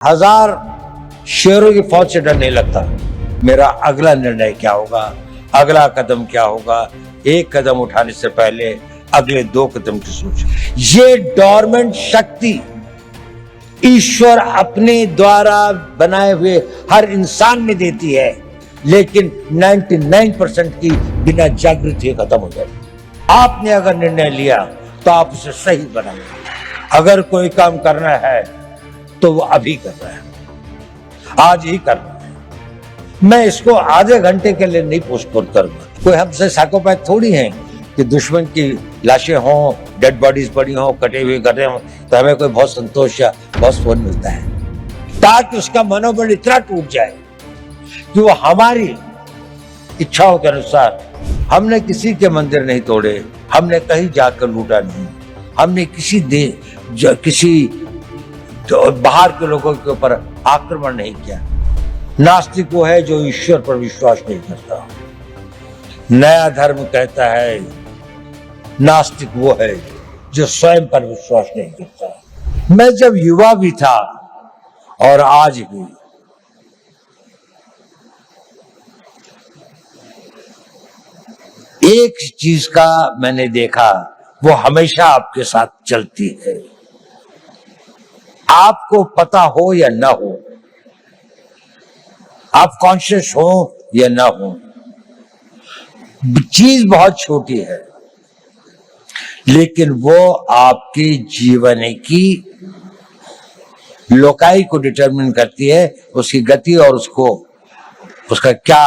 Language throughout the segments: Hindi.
हजार शेरों की फौज से डर नहीं लगता। मेरा अगला निर्णय क्या होगा, अगला कदम क्या होगा, एक कदम उठाने से पहले अगले दो कदम की सोच। ये डोरमेंट शक्ति ईश्वर अपने द्वारा बनाए हुए हर इंसान में देती है, लेकिन 99% की बिना जागृति खत्म हो जाती। आपने अगर निर्णय लिया तो आप उसे सही बनाएंगे। अगर कोई काम करना है तो वो अभी कर रहा है, आज ही कर रहा है। मैं इसको आधे घंटे के लिए नहीं पोस्टपोन करूंगा। कोई हमसे साइकोपैथ थोड़ी हैं कि दुश्मन की लाशें हों, डेड बॉडीज पड़ी हों, कटे हुए गटे हों तो हमें कोई बहुत संतोष या बहुत सुकून मिलता है, ताकि उसका मनोबल इतना टूट जाए कि वो हमारी इच्छाओं के अनुसार। हमने किसी के मंदिर नहीं तोड़े, हमने कहीं जाकर लूटा नहीं, हमने किसी बाहर के लोगों के ऊपर आक्रमण नहीं किया। नास्तिक वो है जो ईश्वर पर विश्वास नहीं करता। नया धर्म कहता है नास्तिक वो है जो स्वयं पर विश्वास नहीं करता। मैं जब युवा भी था और आज भी, एक चीज का मैंने देखा, वो हमेशा आपके साथ चलती है, आपको पता हो या ना हो, आप कॉन्शियस हो या ना हो। चीज बहुत छोटी है, लेकिन वो आपके जीवन की लोकाई को डिटरमिन करती है, उसकी गति और उसका क्या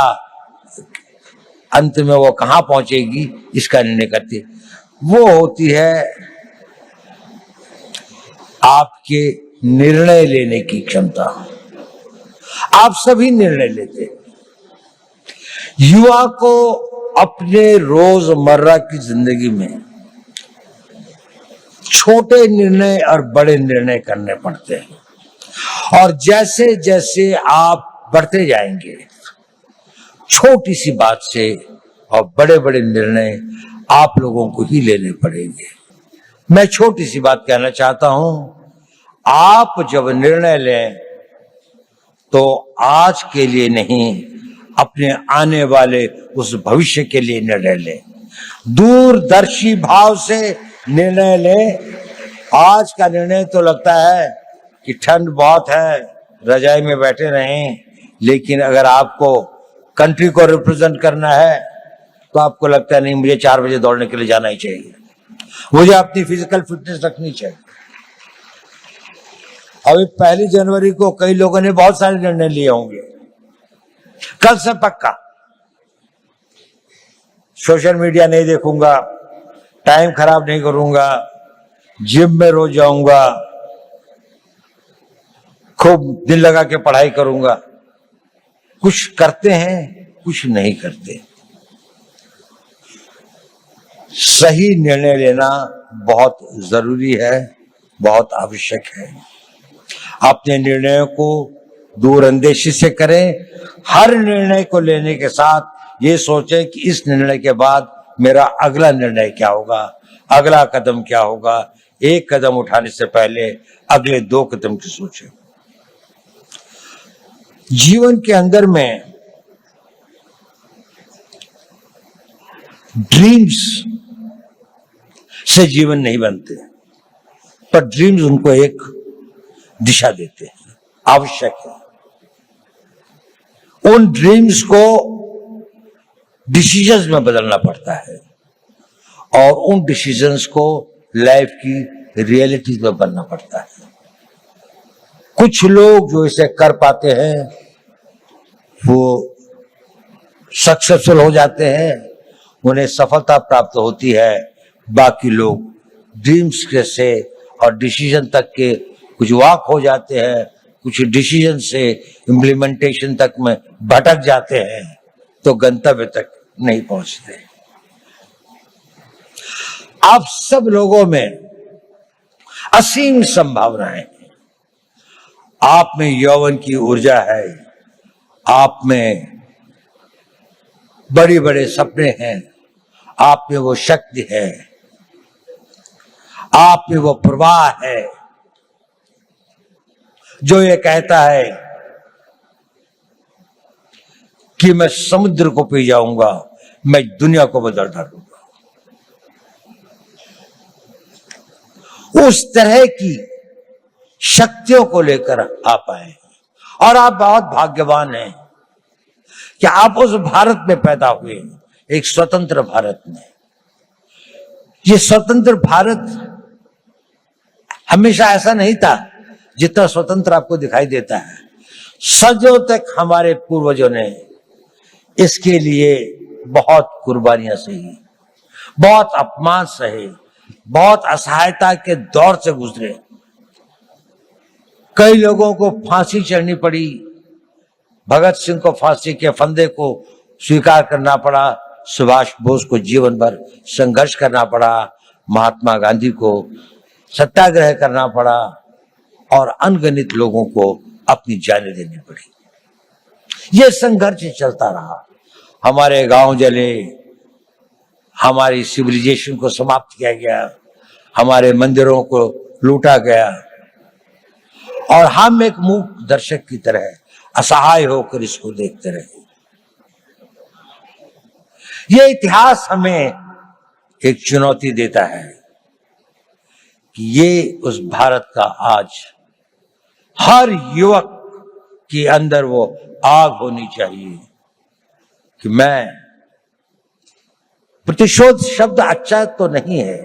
अंत में वो कहां पहुंचेगी इसका निर्णय करती है। वो होती है आपके निर्णय लेने की क्षमता। आप सभी निर्णय लेते हैं। युवा को अपने रोजमर्रा की जिंदगी में छोटे निर्णय और बड़े निर्णय करने पड़ते हैं, और जैसे जैसे आप बढ़ते जाएंगे, छोटी सी बात से और बड़े बड़े निर्णय आप लोगों को ही लेने पड़ेंगे। मैं छोटी सी बात कहना चाहता हूं, आप जब निर्णय लें तो आज के लिए नहीं, अपने आने वाले उस भविष्य के लिए निर्णय लें। दूरदर्शी भाव से निर्णय लें। आज का निर्णय तो लगता है कि ठंड बहुत है, रजाई में बैठे रहें, लेकिन अगर आपको कंट्री को रिप्रेजेंट करना है तो आपको लगता है नहीं, मुझे 4 बजे दौड़ने के लिए जाना ही चाहिए, मुझे अपनी फिजिकल फिटनेस रखनी चाहिए। अभी 1 जनवरी को कई लोगों ने बहुत सारे निर्णय लिए होंगे। कल से पक्का सोशल मीडिया नहीं देखूंगा, टाइम खराब नहीं करूंगा, जिम में रोज जाऊंगा, खूब दिल लगा के पढ़ाई करूंगा। कुछ करते हैं, कुछ नहीं करते। सही निर्णय लेना बहुत जरूरी है, बहुत आवश्यक है। अपने निर्णयों को दूरअंदेशी से करें। हर निर्णय को लेने के साथ ये सोचें कि इस निर्णय के बाद मेरा अगला निर्णय क्या होगा, अगला कदम क्या होगा। एक कदम उठाने से पहले अगले 2 कदम की सोचें। जीवन के अंदर में ड्रीम्स से जीवन नहीं बनते, पर ड्रीम्स उनको एक दिशा देते हैं, आवश्यक है। उन ड्रीम्स को डिसीजंस में बदलना पड़ता है, और उन डिसीजंस को लाइफ की रियलिटीज में बदलना पड़ता है। कुछ लोग जो इसे कर पाते हैं वो सक्सेसफुल हो जाते हैं, उन्हें सफलता प्राप्त होती है। बाकी लोग ड्रीम्स के से और डिसीजन तक के कुछ वॉक हो जाते हैं, कुछ डिसीजन से इम्प्लीमेंटेशन तक में भटक जाते हैं, तो गंतव्य तक नहीं पहुंचते। आप सब लोगों में असीम संभावनाएं हैं। आप में यौवन की ऊर्जा है, आप में बड़े बड़े सपने हैं, आप में वो शक्ति है, आप में वो प्रवाह है जो ये कहता है कि मैं समुद्र को पी जाऊंगा, मैं दुनिया को बदल डालूंगा, उस तरह की शक्तियों को लेकर आप आए। और आप बहुत भाग्यवान हैं कि आप उस भारत में पैदा हुए, एक स्वतंत्र भारत में। ये स्वतंत्र भारत हमेशा ऐसा नहीं था जितना स्वतंत्र आपको दिखाई देता है। सदियों तक हमारे पूर्वजों ने इसके लिए बहुत कुर्बानियां सही, बहुत अपमान सहे, बहुत असहायता के दौर से गुजरे। कई लोगों को फांसी चढ़नी पड़ी, भगत सिंह को फांसी के फंदे को स्वीकार करना पड़ा, सुभाष बोस को जीवन भर संघर्ष करना पड़ा, महात्मा गांधी को सत्याग्रह करना पड़ा और अनगिनत लोगों को अपनी जानें देनी पड़ी। यह संघर्ष चलता रहा। हमारे गांव जले, हमारी सिविलाइजेशन को समाप्त किया गया, हमारे मंदिरों को लूटा गया और हम एक मूक दर्शक की तरह असहाय होकर इसको देखते रहे। यह इतिहास हमें एक चुनौती देता है कि ये उस भारत का आज हर युवक के अंदर वो आग होनी चाहिए कि मैं, प्रतिशोध शब्द अच्छा तो नहीं है,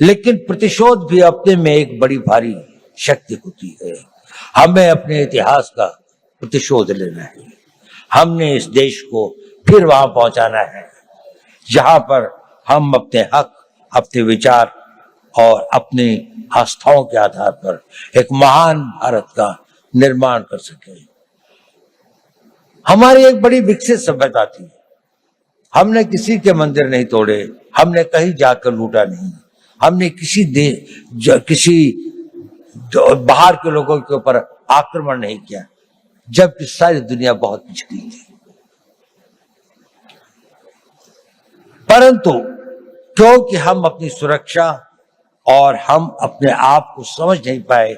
लेकिन प्रतिशोध भी अपने में एक बड़ी भारी शक्ति होती है। हमें अपने इतिहास का प्रतिशोध लेना है। हमने इस देश को फिर वहां पहुंचाना है जहां पर हम अपने हक, अपने विचार और अपनी आस्थाओं के आधार पर एक महान भारत का निर्माण कर सके। हमारी एक बड़ी विकसित सभ्यता थी। हमने किसी के मंदिर नहीं तोड़े, हमने कहीं जाकर लूटा नहीं, हमने किसी बाहर के लोगों के ऊपर आक्रमण नहीं किया, जबकि सारी दुनिया बहुत पिछड़ी थी। परंतु क्योंकि हम अपनी सुरक्षा और हम अपने आप को समझ नहीं पाए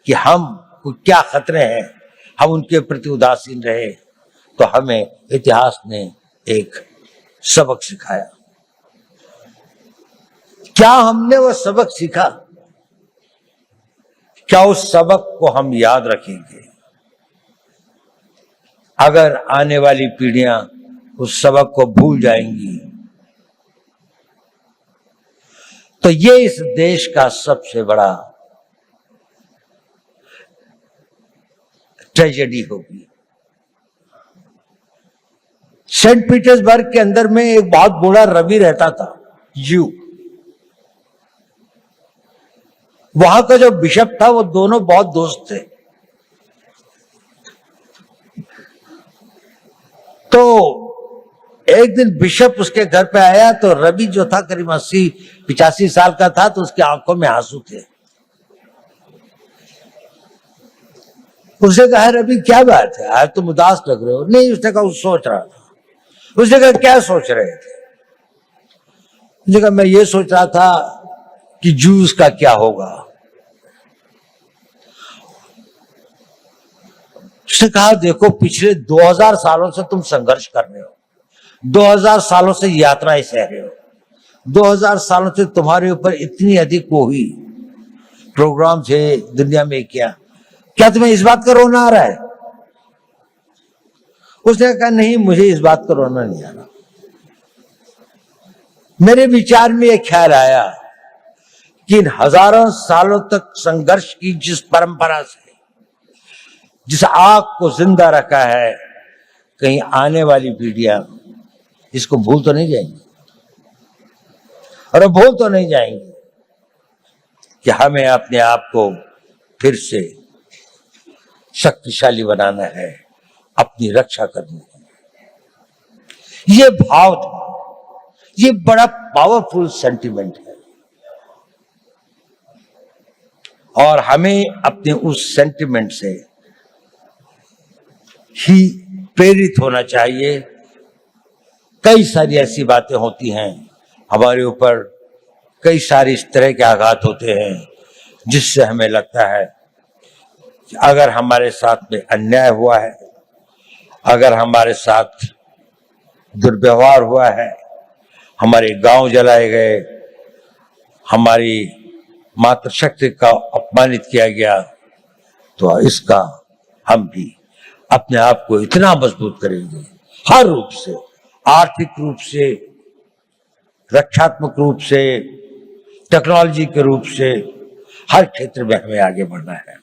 कि हम को क्या खतरे हैं, हम उनके प्रति उदासीन रहे, तो हमें इतिहास ने एक सबक सिखाया। क्या हमने वो सबक सीखा? क्या उस सबक को हम याद रखेंगे? अगर आने वाली पीढ़ियां उस सबक को भूल जाएंगी तो ये इस देश का सबसे बड़ा ट्रेजेडी होगी। सेंट पीटर्सबर्ग के अंदर में एक बहुत बूढ़ा रवि रहता था, जू। वहां का जो बिशप था वो दोनों बहुत दोस्त थे। तो एक दिन बिशप उसके घर पे आया तो रवि जो था करीब 80-85 साल का था, तो उसकी आंखों में आंसू थे। उसने कहा, रवि क्या बात है, आज तुम उदास लग रहे हो? नहीं, उसने कहा सोच रहा था। उसने कहा क्या सोच रहे थे? उसने कहा मैं ये सोच रहा था कि जूस का क्या होगा। उसने कहा देखो, पिछले 2000 सालों से तुम संघर्ष कर रहे हो, 2000 सालों से यात्राएं सह रहे हो, 2000 सालों से तुम्हारे ऊपर इतनी अधिक वो हुई प्रोग्राम थे दुनिया में, क्या तुम्हें इस बात का रोना आ रहा है? उसने कहा नहीं, मुझे इस बात का रोना नहीं आ रहा। मेरे विचार में यह ख्याल आया कि इन हजारों सालों तक संघर्ष की जिस परंपरा से, जिस आग को जिंदा रखा है, कहीं आने वाली पीढ़ियां इसको भूल तो नहीं जाएंगी, और भूल तो नहीं जाएंगी कि हमें अपने आप को फिर से शक्तिशाली बनाना है, अपनी रक्षा करनी है। ये भाव था, ये बड़ा पावरफुल सेंटिमेंट है, और हमें अपने उस सेंटिमेंट से ही प्रेरित होना चाहिए। कई सारी ऐसी बातें होती हैं हमारे ऊपर, कई सारे इस तरह के आघात होते हैं जिससे हमें लगता है अगर हमारे साथ में अन्याय हुआ है, अगर हमारे साथ दुर्व्यवहार हुआ है, हमारे गांव जलाए गए, हमारी मातृशक्ति का अपमानित किया गया, तो इसका हम भी अपने आप को इतना मजबूत करेंगे, हर रूप से, आर्थिक रूप से, रक्षात्मक रूप से, टेक्नोलॉजी के रूप से, हर क्षेत्र में हमें आगे बढ़ना है।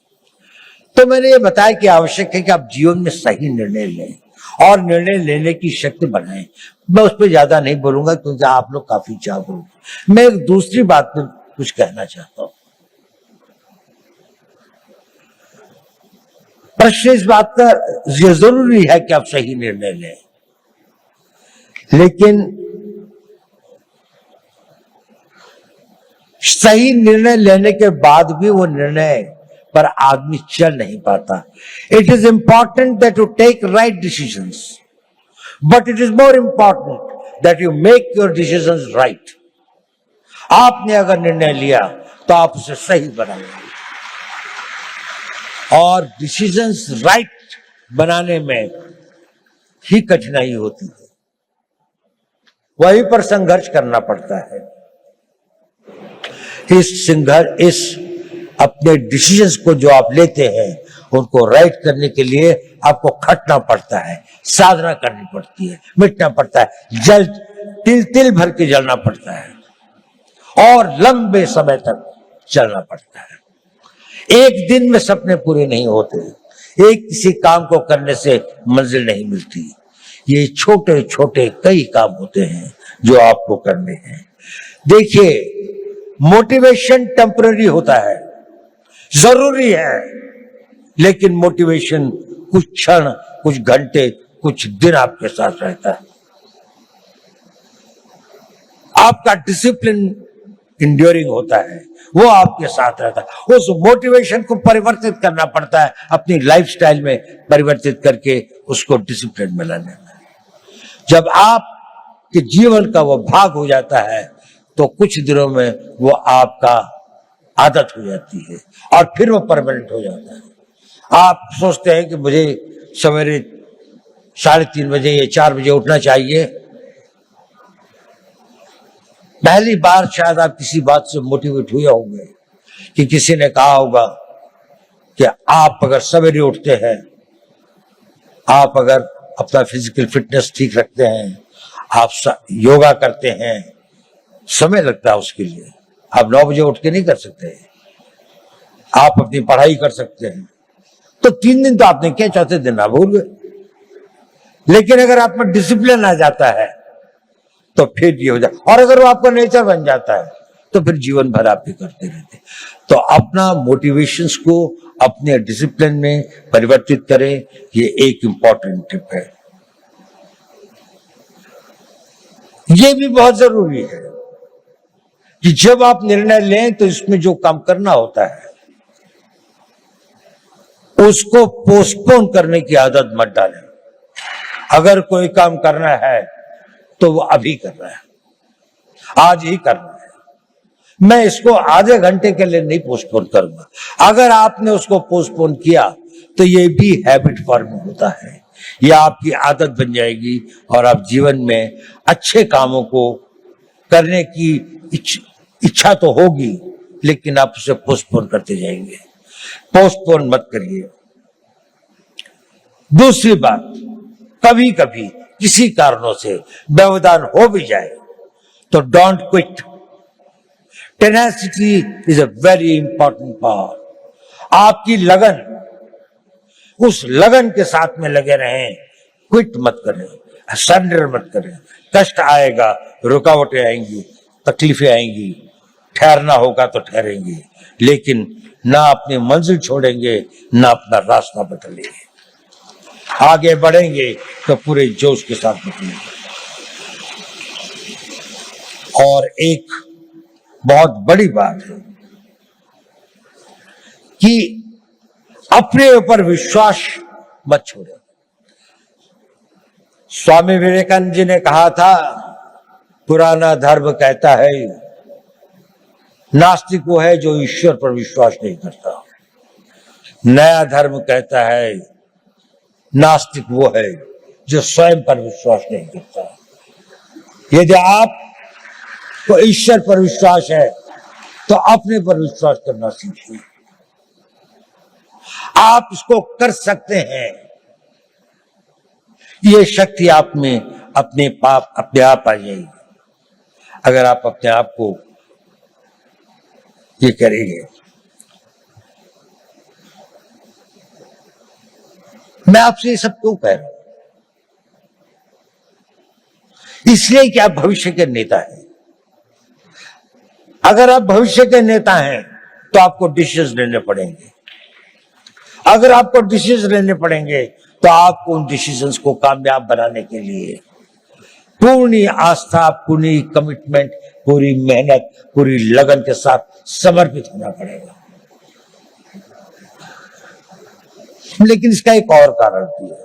तो मैंने ये बताया कि आवश्यक है कि आप जीवन में सही निर्णय लें और निर्णय लेने की शक्ति बनाएं। मैं उस पर ज्यादा नहीं बोलूंगा क्योंकि आप लोग काफी जागरूक। मैं एक दूसरी बात पर कुछ कहना चाहता हूं। प्रश्न इस बात का ये जरूरी है कि आप सही निर्णय लें, लेकिन सही निर्णय लेने के बाद भी वो निर्णय पर आदमी चल नहीं पाता। It is important that you take right decisions, but it is more important that you make your decisions right. आपने अगर निर्णय लिया तो आप उसे सही बनाएंगे, और डिसीजंस राइट बनाने में ही कठिनाई होती है, वहीं पर संघर्ष करना पड़ता है। इस अपने डिसीजंस को जो आप लेते हैं उनको राइट करने के लिए आपको खटना पड़ता है, साधना करनी पड़ती है, मिटना पड़ता है, जल तिल तिल भर के जलना पड़ता है और लंबे समय तक चलना पड़ता है। एक दिन में सपने पूरे नहीं होते, एक किसी काम को करने से मंजिल नहीं मिलती। ये छोटे छोटे कई काम होते हैं जो आपको करने हैं। देखिए, मोटिवेशन टेम्पररी होता है, जरूरी है, लेकिन मोटिवेशन कुछ क्षण, कुछ घंटे, कुछ दिन आपके साथ रहता है। आपका डिसिप्लिन इंड्योरिंग होता है, वो आपके साथ रहता है। उस मोटिवेशन को परिवर्तित करना पड़ता है, अपनी लाइफस्टाइल में परिवर्तित करके उसको डिसिप्लिन में लाने में। जब आपके जीवन का वो भाग हो जाता है तो कुछ दिनों में वो आपका आदत हो जाती है और फिर वो परमानेंट हो जाता है। आप सोचते हैं कि मुझे सवेरे 3:30 बजे या 4 बजे उठना चाहिए। पहली बार शायद आप किसी बात से मोटिवेट हुए होंगे कि किसी ने कहा होगा कि आप अगर सवेरे उठते हैं, आप अगर अपना फिजिकल फिटनेस ठीक रखते हैं, आप योगा करते हैं, समय लगता है उसके लिए, आप 9 बजे उठ के नहीं कर सकते। आप अपनी पढ़ाई कर सकते हैं, तो 3 दिन तो आपने किया, चौथे दिन आप भूल गए। लेकिन अगर आप में डिसिप्लिन आ जाता है तो फिर ये हो जाए, और अगर वो आपका नेचर बन जाता है तो फिर जीवन भर आप भी करते रहते। तो अपना मोटिवेशंस को अपने डिसिप्लिन में परिवर्तित करें, ये एक इंपॉर्टेंट टिप है। ये भी बहुत जरूरी है कि जब आप निर्णय लें तो इसमें जो काम करना होता है उसको पोस्टपोन करने की आदत मत डालें। अगर कोई काम करना है तो वो अभी करना है, आज ही करना है। मैं इसको आधे घंटे के लिए नहीं पोस्टपोन करूंगा। अगर आपने उसको पोस्टपोन किया तो ये भी हैबिट फॉर्म होता है, ये आपकी आदत बन जाएगी और आप जीवन में अच्छे कामों को करने की इच्छा तो होगी, लेकिन आप उसे पोस्टपोन करते जाएंगे। पोस्टपोन मत करिए। दूसरी बात, कभी कभी किसी कारणों से व्यवधान हो भी जाए तो don't quit. Tenacity is a very important power. आपकी लगन, उस लगन के साथ में लगे रहें, क्विट मत करें, सरेंडर मत करें। कष्ट आएगा, रुकावटें आएंगी, तकलीफें आएंगी, ठहरना होगा तो ठहरेंगे, लेकिन ना अपनी मंजिल छोड़ेंगे, ना अपना रास्ता बदलेंगे। आगे बढ़ेंगे तो पूरे जोश के साथ बढ़ेंगे। और एक बहुत बड़ी बात है कि अपने ऊपर विश्वास मत छोड़ो। स्वामी विवेकानंद जी ने कहा था, पुराना धर्म कहता है नास्तिक वो है जो ईश्वर पर विश्वास नहीं करता। नया धर्म कहता है नास्तिक वो है जो स्वयं पर विश्वास नहीं करता। यदि आपको ईश्वर पर विश्वास है तो अपने पर विश्वास करना सीखिए। आप इसको कर सकते हैं। ये शक्ति आप में अपने आप आ जाएगी अगर आप अपने आप को ये करेंगे। मैं आपसे ये सब क्यों कह रहा हूं? इसलिए कि आप भविष्य के नेता हैं। अगर आप भविष्य के नेता हैं तो आपको डिसीजन लेने पड़ेंगे। अगर आपको डिसीजन लेने पड़ेंगे तो आपको उन डिसीजंस को कामयाब बनाने के लिए पूरी आस्था, पूरी कमिटमेंट, पूरी मेहनत, पूरी लगन के साथ समर्पित होना पड़ेगा। लेकिन इसका एक और कारण भी है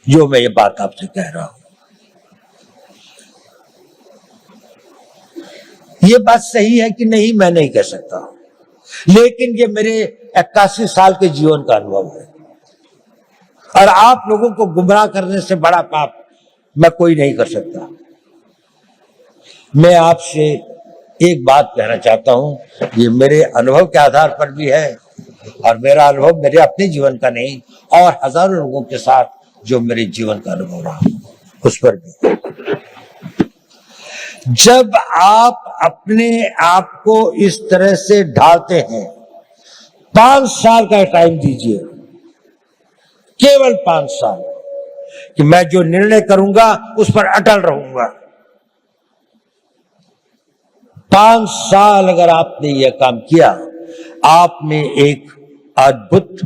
जो मैं ये बात आपसे कह रहा हूं। ये बात सही है कि नहीं मैं नहीं कह सकता, लेकिन ये मेरे 81 साल के जीवन का अनुभव है और आप लोगों को गुमराह करने से बड़ा पाप मैं कोई नहीं कर सकता। मैं आपसे एक बात कहना चाहता हूं, ये मेरे अनुभव के आधार पर भी है और मेरा अनुभव मेरे अपने जीवन का नहीं और हजारों लोगों के साथ जो मेरे जीवन का अनुभव रहा उस पर भी। जब आप अपने आप को इस तरह से ढालते हैं, 5 साल का टाइम दीजिए, केवल 5 साल, कि मैं जो निर्णय करूंगा उस पर अटल रहूंगा। 5 साल अगर आपने यह काम किया, आप में एक अद्भुत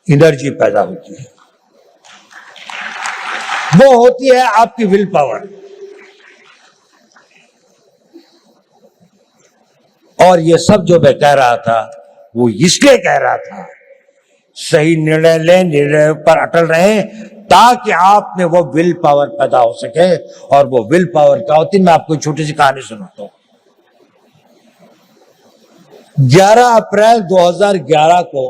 एनर्जी पैदा होती है। वो होती है आपकी विल पावर। और ये सब जो मैं कह रहा था वो इसलिए कह रहा था, सही निर्णय लें, निर्णय पर अटल रहें, ताकि आप में वो विल पावर पैदा हो सके। और वो विल पावर क्या होती है, मैं आपको छोटी सी कहानी सुनाता हूं। 11 अप्रैल 2011 को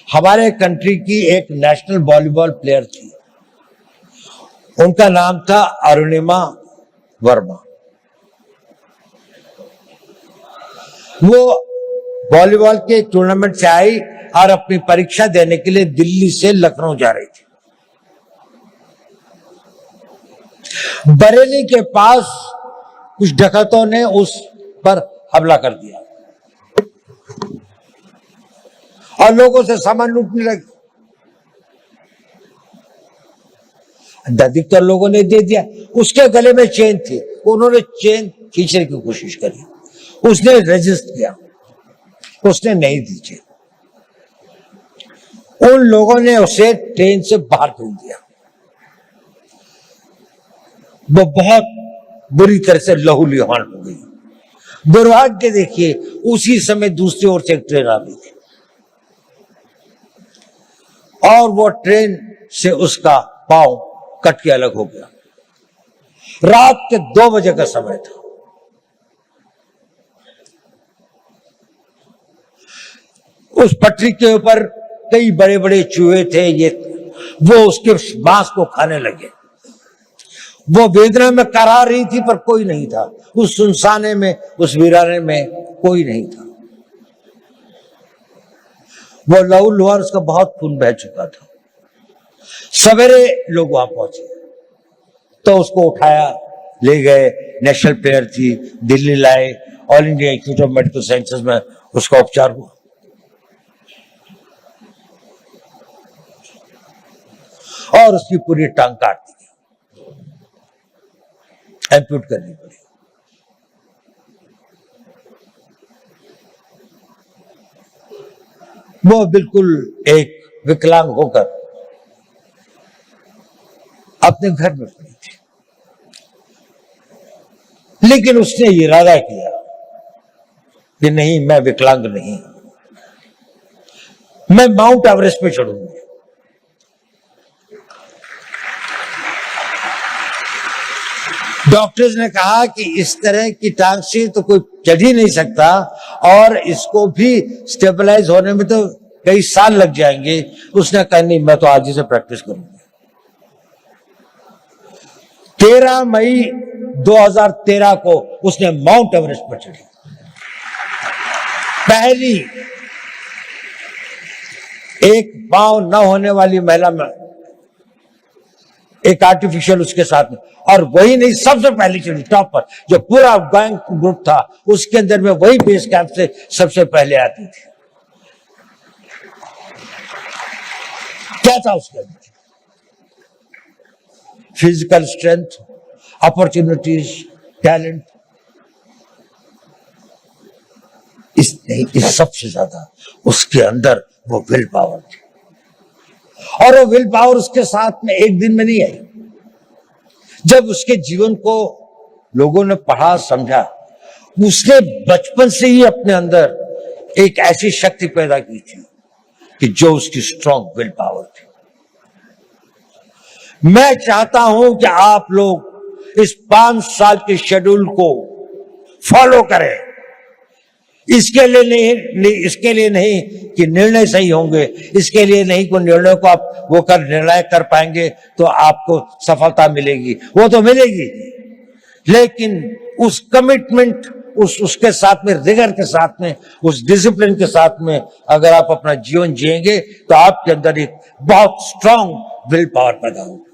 हमारे कंट्री की एक नेशनल वॉलीबॉल प्लेयर थी। उनका नाम था अरुणिमा वर्मा। वो वॉलीबॉल के टूर्नामेंट से आई और अपनी परीक्षा देने के लिए दिल्ली से लखनऊ जा रही थी। बरेली के पास कुछ डकैतों ने उस पर हमला कर दिया और लोगों से सामान लूटने लगे। अधिकतर लोगों ने दे दिया। उसके गले में चेन थी, उन्होंने चेन खींचने की कोशिश करी, उसने रेजिस्ट किया, उसने नहीं दी चेन। उन लोगों ने उसे ट्रेन से बाहर फेंक दिया। वो बहुत बुरी तरह से लहूलुहान हो गई। दुर्भाग्य देखिए, उसी समय दूसरी ओर से एक ट्रेन आ गई थी और वो ट्रेन से उसका पांव कट के अलग हो गया। रात के 2 बजे का समय था। उस पटरी के ऊपर कई बड़े बड़े चूहे थे, वो उसके मांस को खाने लगे। वो वेदना में करा रही थी पर कोई नहीं था। उस सुनसाने में, उस वीराने में कोई नहीं था। वो लहूलुहान, उसका बहुत खून बह चुका था। सवेरे लोग वहां पहुंचे तो उसको उठाया, ले गए। नेशनल प्लेयर थी, दिल्ली लाए, all India institute of medical sciences में उसका उपचार हुआ और उसकी पूरी टांग काट दी, एम्प्यूट करनी पड़ी। वो बिल्कुल एक विकलांग होकर अपने घर में पड़ी थी, लेकिन उसने इरादा किया कि नहीं, मैं विकलांग नहीं, मैं माउंट एवरेस्ट पे चढ़ूंगी। डॉक्टर्स ने कहा कि इस तरह की टांग से तो कोई चढ़ ही नहीं सकता और इसको भी स्टेबलाइज होने में तो कई साल लग जाएंगे। उसने कहा नहीं, मैं तो आज ही से प्रैक्टिस करूंगा। 13 मई 2013 को उसने माउंट एवरेस्ट पर चढ़ी, पहली एक पांव न होने वाली महिला में, एक आर्टिफिशियल उसके साथ में। और वही नहीं, सबसे पहले चढ़ी टॉप पर। जो पूरा गैंग ग्रुप था उसके अंदर में वही बेस कैंप से सबसे पहले आती थी। क्या था उसके अंदर? Physical strength, opportunities, talent. इस सबसे ज्यादा उसके अंदर वो विल पावर थी। और वो विल पावर उसके साथ में एक दिन में नहीं आई। जब उसके जीवन को लोगों ने पढ़ा, समझा, उसने बचपन से ही अपने अंदर एक ऐसी शक्ति पैदा की थी कि जो उसकी स्ट्रॉन्ग विल पावर थी। मैं चाहता हूं कि आप लोग इस 5 साल के शेड्यूल को फॉलो करें। इसके लिए नहीं कि निर्णय सही होंगे, इसके लिए नहीं कि निर्णय को आप वो निर्णय कर पाएंगे तो आपको सफलता मिलेगी, वो तो मिलेगी, लेकिन उस कमिटमेंट, उसके साथ में, रिगर के साथ में, उस डिसिप्लिन के साथ में अगर आप अपना जीवन जिएंगे तो आपके अंदर एक बहुत स्ट्रांग विल पावर पैदा होगी।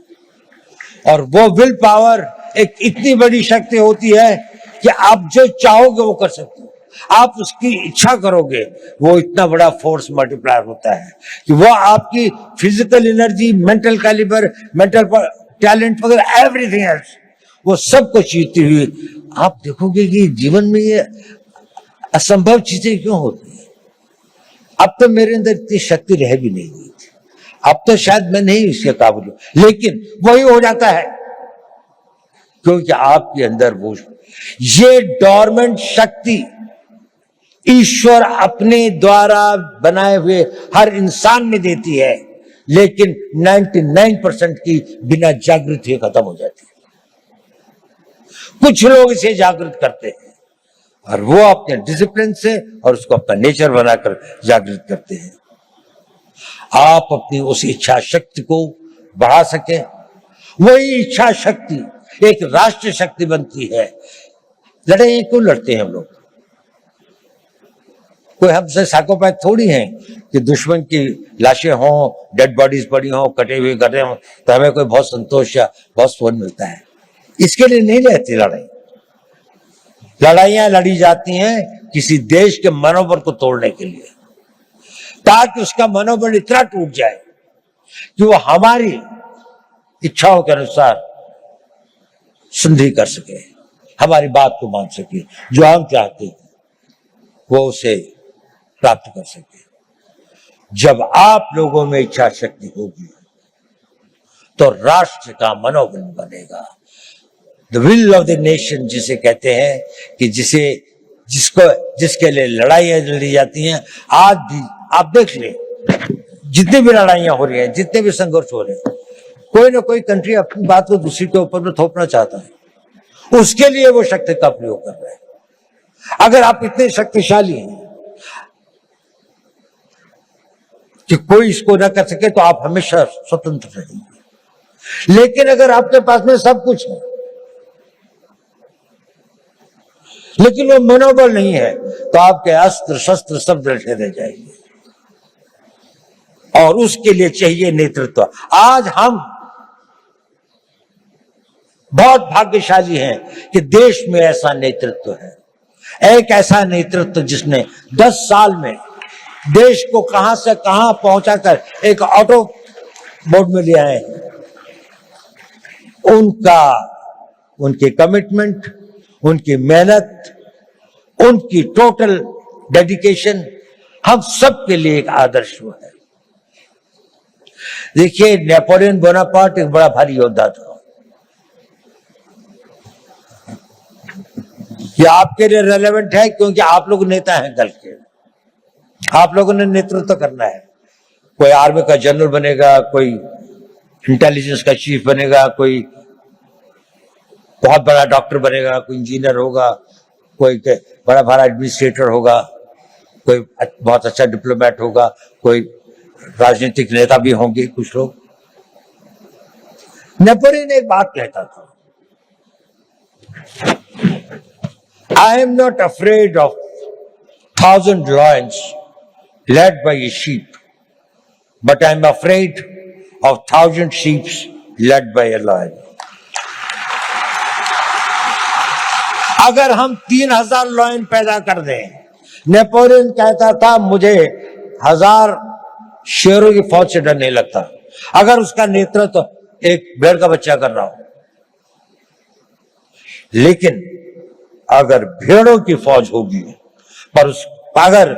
और वो विल पावर एक इतनी बड़ी शक्ति होती है कि आप जो चाहोगे वो कर सकते हो। आप उसकी इच्छा करोगे, वो इतना बड़ा फोर्स मल्टीप्लायर होता है कि वो आपकी physical energy, mental calibre, mental talent वगैरह एवरीथिंग एल्स, वो सब कुछ जीतती हुई आप देखोगे कि जीवन में ये असंभव चीजें क्यों होती हैं। अब तो मेरे अंदर इतनी शक्ति रह भी नहीं गई थी, अब तो शायद मैं नहीं इसके काबिल हूं, लेकिन वही हो जाता है क्योंकि आपके अंदर वो ये डोरमेंट शक्ति ईश्वर अपने द्वारा बनाए हुए हर इंसान में देती है, लेकिन 99% की बिना जागृत हुए खत्म हो जाती है। कुछ लोग इसे जागृत करते हैं और वो अपने डिसिप्लिन से और उसको अपना नेचर बनाकर जागृत करते हैं। आप अपनी उस इच्छा शक्ति को बढ़ा सके, वही इच्छा शक्ति एक राष्ट्र शक्ति बनती है। लड़ाई क्यों लड़ते हैं हम लोग? कोई हमसे साइकोपैथ थोड़ी हैं कि दुश्मन की लाशें हों, डेड बॉडीज पड़ी हों, कटे हुए कटे हों तो हमें कोई बहुत संतोष या बहुत सुकून मिलता है। इसके लिए नहीं रहती लड़ाई। लड़ाइयां लड़ी जाती हैं किसी देश के मनोबल को तोड़ने के लिए, ताकि उसका मनोबल इतना टूट जाए कि वो हमारी इच्छाओं के अनुसार संधि कर सके, हमारी बात को मान सके, जो हम चाहते हैं वो उसे प्राप्त कर सके। जब आप लोगों में इच्छा शक्ति होगी तो राष्ट्र का मनोबल बनेगा। The will of the nation जिसे कहते हैं कि जिसके लिए लड़ाइयां लड़ी जाती हैं। आज भी आप देख लें, जितनी भी लड़ाइयां हो रही हैं, जितने भी संघर्ष हो रहे हैं, कोई ना कोई कंट्री अपनी बात को दूसरी के ऊपर में थोपना चाहता है, उसके लिए वो शक्ति का प्रयोग कर रहे हैं। अगर आप इतने शक्तिशाली हैं कि कोई इसको ना कर सके तो आप हमेशा स्वतंत्र रहेंगे। लेकिन अगर आपके पास में सब कुछ है लेकिन वो मनोबल नहीं है तो आपके अस्त्र शस्त्र सब डटे रह जाएंगे, और उसके लिए चाहिए नेतृत्व। आज हम बहुत भाग्यशाली हैं कि देश में ऐसा नेतृत्व है, एक ऐसा नेतृत्व जिसने 10 साल में देश को कहां से कहां पहुंचाकर एक ऑटो बोर्ड में ले आए हैं। उनकी कमिटमेंट, उनकी मेहनत, उनकी टोटल डेडिकेशन हम सब के लिए एक आदर्श है। देखिए, नेपोलियन बोनापार्ट एक बड़ा भारी योद्धा था। ये आपके लिए रेलेवेंट है क्योंकि आप लोग नेता हैं कल के, आप लोगों ने नेतृत्व करना है। कोई आर्मी का जनरल बनेगा, कोई इंटेलिजेंस का चीफ बनेगा, कोई बहुत बड़ा डॉक्टर बनेगा, कोई इंजीनियर होगा, कोई बड़ा बड़ा एडमिनिस्ट्रेटर होगा। कोई बहुत अच्छा डिप्लोमेट होगा, कोई राजनीतिक नेता भी होंगे कुछ लोग। नेपोलियन एक बात कहता था, I am not afraid of 1,000 lions led by a sheep, but I am afraid of 1,000 sheep led by a lion. अगर हम 3,000 लॉयन पैदा कर दें, नेपोलियन कहता था मुझे 1,000 शेरों की फौज से डर नहीं लगता अगर उसका नेतृत्व तो एक भेड़ का बच्चा कर रहा हो। लेकिन अगर भेड़ों की फौज होगी पर अगर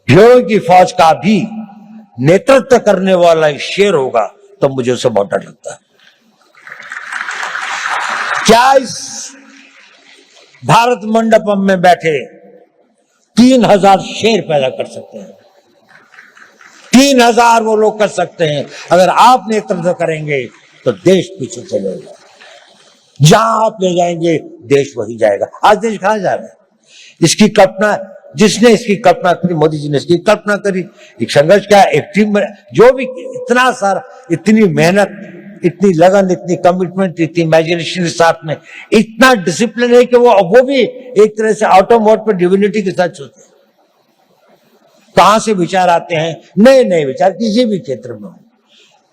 भेड़ों की फौज का भी नेतृत्व करने वाला एक शेर होगा तो मुझे उसे बहुत डर लगता है। क्या इस भारत मंडपम में बैठे 3,000 शेर पैदा कर सकते हैं? 3,000 वो लोग कर सकते हैं। अगर आप नेतृत्व करेंगे तो देश पीछे चलेगा, जहां आप ले जाएंगे देश वही जाएगा। आज देश कहां जा रहा है? इसकी कल्पना जिसने इसकी कल्पना करी, मोदी जी ने इसकी कल्पना करी, एक संघर्ष का एक टीम, जो भी इतना सारा, इतनी मेहनत, इतनी लगन, इतनी कमिटमेंट, इतनी इमेजिनेशन के साथ में इतना डिसिप्लिन है कि वो भी एक तरह से ऑटो मोड पर डिविनिटी के साथ चलते हैं। कहां से विचार आते हैं? नए नए विचार किसी भी क्षेत्र में हो।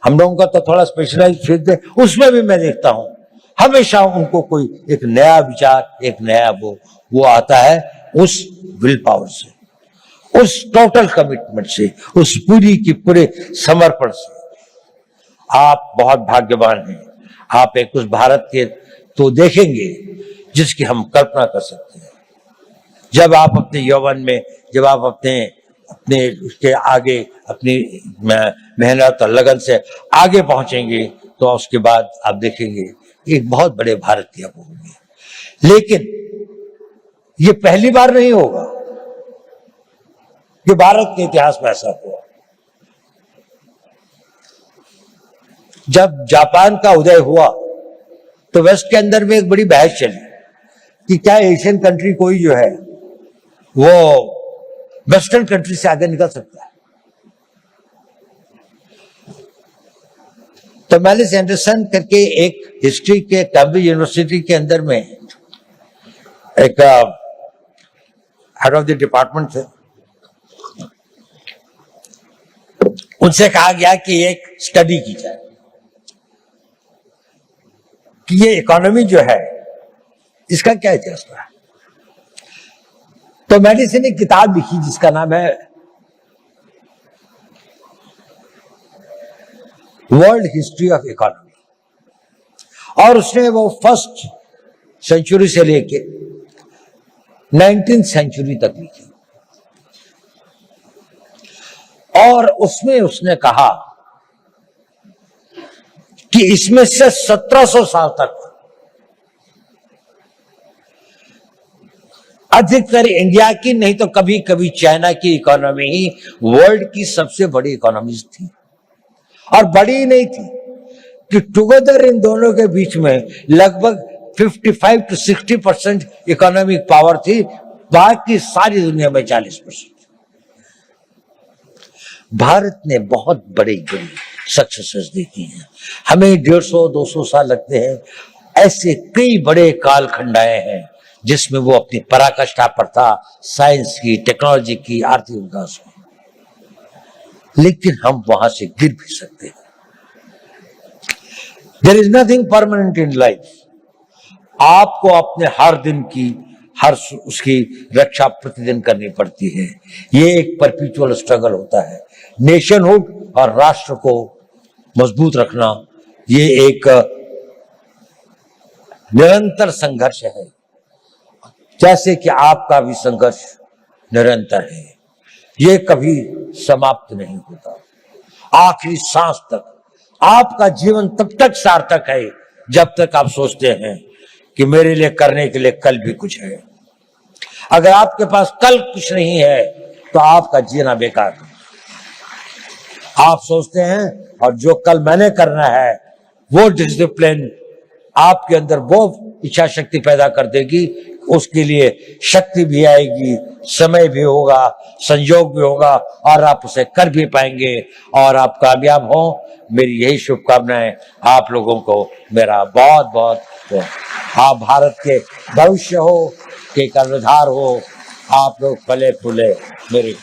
हम लोगों का तो थोड़ा स्पेशलाइज फील्ड है, उसमें भी मैं देखता हूं हमेशा उनको कोई एक नया विचार, एक नया वो आता है उस विल पावर से, उस टोटल कमिटमेंट से, उस पूरी की पूरे समर्पण से। आप बहुत भाग्यवान हैं। आप एक उस भारत के तो देखेंगे जिसकी हम कल्पना कर सकते हैं। जब आप अपने यौवन में, जब आप अपने उसके आगे अपनी मेहनत और लगन से आगे पहुंचेंगे तो उसके बाद आप देखेंगे एक बहुत बड़े भारत की आप होंगे। लेकिन ये पहली बार नहीं होगा कि भारत के इतिहास में ऐसा हुआ। जब जापान का उदय हुआ तो वेस्ट के अंदर में एक बड़ी बहस चली कि क्या एशियन कंट्री कोई जो है वो वेस्टर्न कंट्री से आगे निकल सकता है। तो मैलिस एंडरसन करके एक हिस्ट्री के कैम्ब्रिज यूनिवर्सिटी के अंदर में एक हेड ऑफ द डिपार्टमेंट थे, उनसे कहा गया कि एक स्टडी की जाए कि ये इकोनॉमी जो है इसका क्या इतिहास रहा है। तो मैलिस ने एक किताब लिखी जिसका नाम है वर्ल्ड हिस्ट्री ऑफ इकोनॉमी, और उसने वो फर्स्ट सेंचुरी से लेके 19th सेंचुरी तक लिखी। और उसमें उसने कहा कि इसमें से 1700 साल तक अधिकतर इंडिया की, नहीं तो कभी कभी चाइना की इकोनॉमी ही वर्ल्ड की सबसे बड़ी इकोनॉमी थी। और बड़ी नहीं थी कि टुगेदर इन दोनों के बीच में लगभग 55 to 60% इकोनॉमिक पावर थी, बाकी सारी दुनिया में 40%। भारत ने बहुत बड़ी बड़ी सक्सेसेस देखी हैं। हमें 150-200 साल लगते हैं। ऐसे कई बड़े कालखंड आए हैं जिसमें वो अपनी पराकाष्ठा पर था, साइंस की, टेक्नोलॉजी की, आर्थिक विकास की। लेकिन हम वहां से गिर भी सकते हैं। There is nothing permanent in life. आपको अपने हर दिन की उसकी रक्षा प्रतिदिन करनी पड़ती है। ये एक परपेचुअल स्ट्रगल होता है। नेशनहुड और राष्ट्र को मजबूत रखना ये एक निरंतर संघर्ष है, जैसे कि आपका भी संघर्ष निरंतर है। ये कभी समाप्त नहीं होता। आखिरी सांस तक आपका जीवन तब तक सार्थक है जब तक आप सोचते हैं कि मेरे लिए करने के लिए कल भी कुछ है। अगर आपके पास कल कुछ नहीं है तो आपका जीना बेकार है। आप सोचते हैं और जो कल मैंने करना है वो डिसिप्लिन आपके अंदर वो इच्छा शक्ति पैदा कर देगी कि उसके लिए शक्ति भी आएगी, समय भी होगा, संयोग भी होगा और आप उसे कर भी पाएंगे और आप कामयाब हो। मेरी यही शुभकामनाएं आप लोगों को, मेरा बहुत बहुत आप भारत के भविष्य हो, के कर्णधार हो, आप लोग फले फूले मेरे